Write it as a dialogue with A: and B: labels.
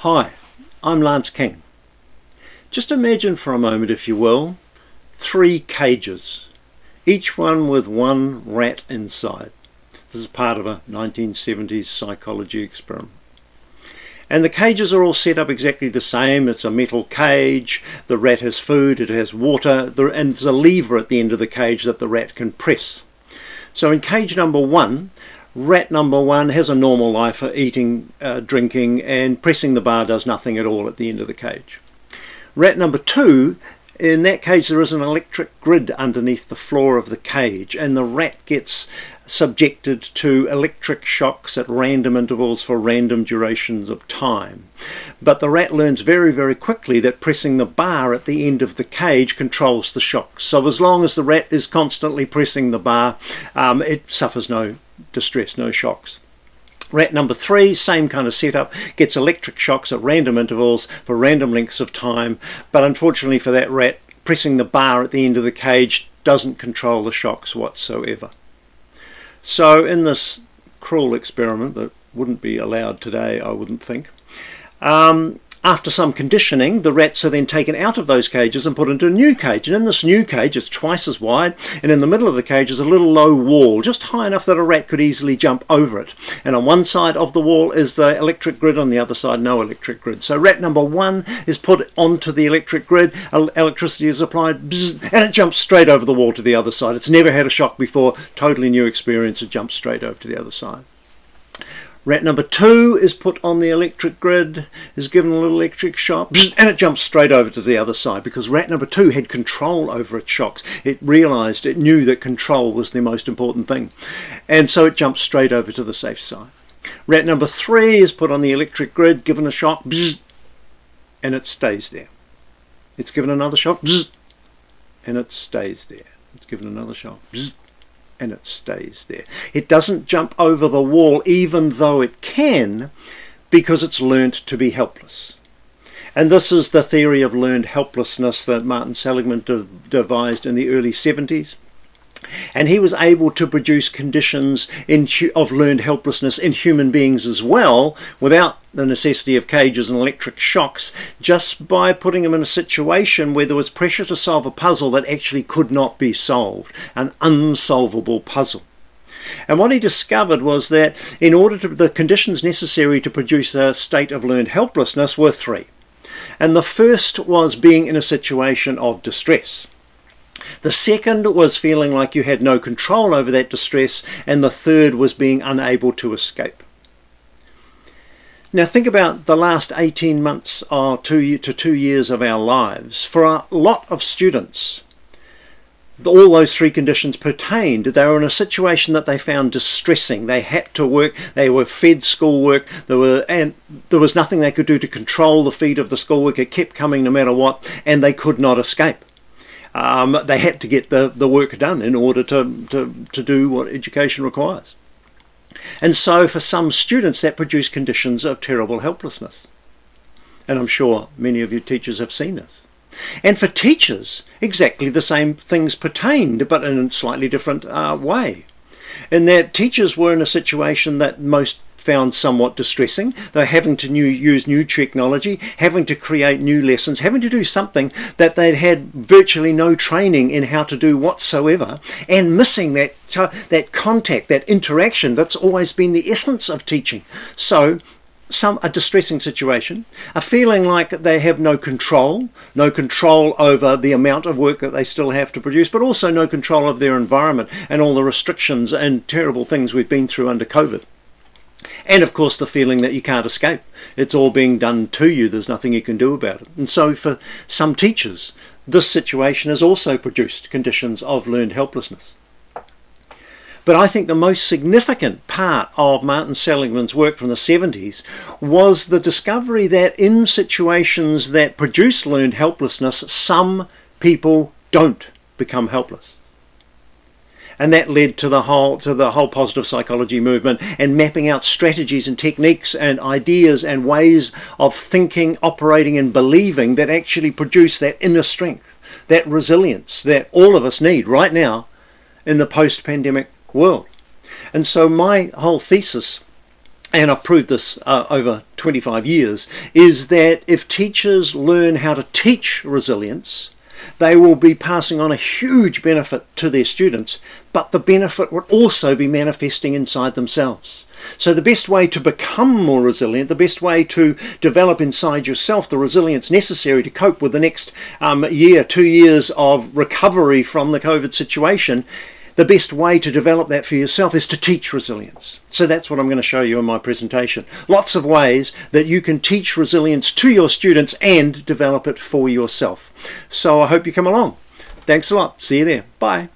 A: Hi, I'm Lance King. Just imagine for a moment, if you will, 3 cages, each one with one rat inside. This is part of a 1970s psychology experiment. And the cages are all set up exactly the same. It's a metal cage, the rat has food, it has water, and there's a lever at the end of the cage that the rat can press. So in cage number 1, rat number 1 has a normal life, eating, drinking, and pressing the bar does nothing at all at the end of the cage. Rat number 2, in that cage there is an electric grid underneath the floor of the cage, and the rat gets subjected to electric shocks at random intervals for random durations of time. But the rat learns very, very quickly that pressing the bar at the end of the cage controls the shocks. So as long as the rat is constantly pressing the bar, it suffers no distress, no shocks. Rat number 3, same kind of setup, gets electric shocks at random intervals for random lengths of time, but unfortunately for that rat, pressing the bar at the end of the cage doesn't control the shocks whatsoever. So in this cruel experiment that wouldn't be allowed today, I wouldn't think, after some conditioning, the rats are then taken out of those cages and put into a new cage. And in this new cage, it's twice as wide, and in the middle of the cage is a little low wall, just high enough that a rat could easily jump over it. And on one side of the wall is the electric grid, on the other side no electric grid. So rat number 1 is put onto the electric grid, electricity is applied, bzz, and it jumps straight over the wall to the other side. It's never had a shock before, totally new experience, it jumps straight over to the other side. Rat number 2 is put on the electric grid, is given a little electric shock, and it jumps straight over to the other side because rat number 2 had control over its shocks. It realised, it knew that control was the most important thing. And so it jumps straight over to the safe side. Rat number 3 is put on the electric grid, given a shock, and it stays there. It's given another shock, and it stays there. It's given another shock, and it stays there. It doesn't jump over the wall even though it can, because it's learnt to be helpless. And this is the theory of learned helplessness that Martin Seligman devised in the early 70s. And he was able to produce conditions of learned helplessness in human beings as well, without the necessity of cages and electric shocks, just by putting them in a situation where there was pressure to solve a puzzle that actually could not be solved, an unsolvable puzzle. And what he discovered was that in order to, the conditions necessary to produce a state of learned helplessness were 3. And the first was being in a situation of distress. The second was feeling like you had no control over that distress, and the third was being unable to escape. Now think about the last 18 months or 2 to 2 years of our lives. For a lot of students, all those 3 conditions pertained. They were in a situation that they found distressing. They had to work, they were fed schoolwork, and there was nothing they could do to control the feed of the schoolwork. It kept coming no matter what, and they could not escape. They had to get the work done in order to do what education requires. And so for some students that produced conditions of terrible helplessness. And I'm sure many of you teachers have seen this. And for teachers, exactly the same things pertained, but in a slightly different way. In that teachers were in a situation that most found somewhat distressing. They're having to use new technology, having to create new lessons, having to do something that they'd had virtually no training in how to do whatsoever, and missing that contact, that interaction that's always been the essence of teaching. So a distressing situation, a feeling like they have no control over the amount of work that they still have to produce, but also no control of their environment and all the restrictions and terrible things we've been through under COVID. And of course the feeling that you can't escape. It's all being done to you. There's nothing you can do about it. And so for some teachers, this situation has also produced conditions of learned helplessness. But I think the most significant part of Martin Seligman's work from the 70s was the discovery that in situations that produce learned helplessness, some people don't become helpless. And that led to the whole positive psychology movement and mapping out strategies and techniques and ideas and ways of thinking, operating and believing that actually produce that inner strength, that resilience that all of us need right now in the post-pandemic world. And so my whole thesis and I've proved this over 25 years, is that if teachers learn how to teach resilience, they will be passing on a huge benefit to their students, but the benefit would also be manifesting inside themselves. So the best way to become more resilient, the best way to develop inside yourself the resilience necessary to cope with the next year, 2 years of recovery from the COVID situation, the best way to develop that for yourself is to teach resilience. So that's what I'm going to show you in my presentation. Lots of ways that you can teach resilience to your students and develop it for yourself. So I hope you come along. Thanks a lot. See you there. Bye.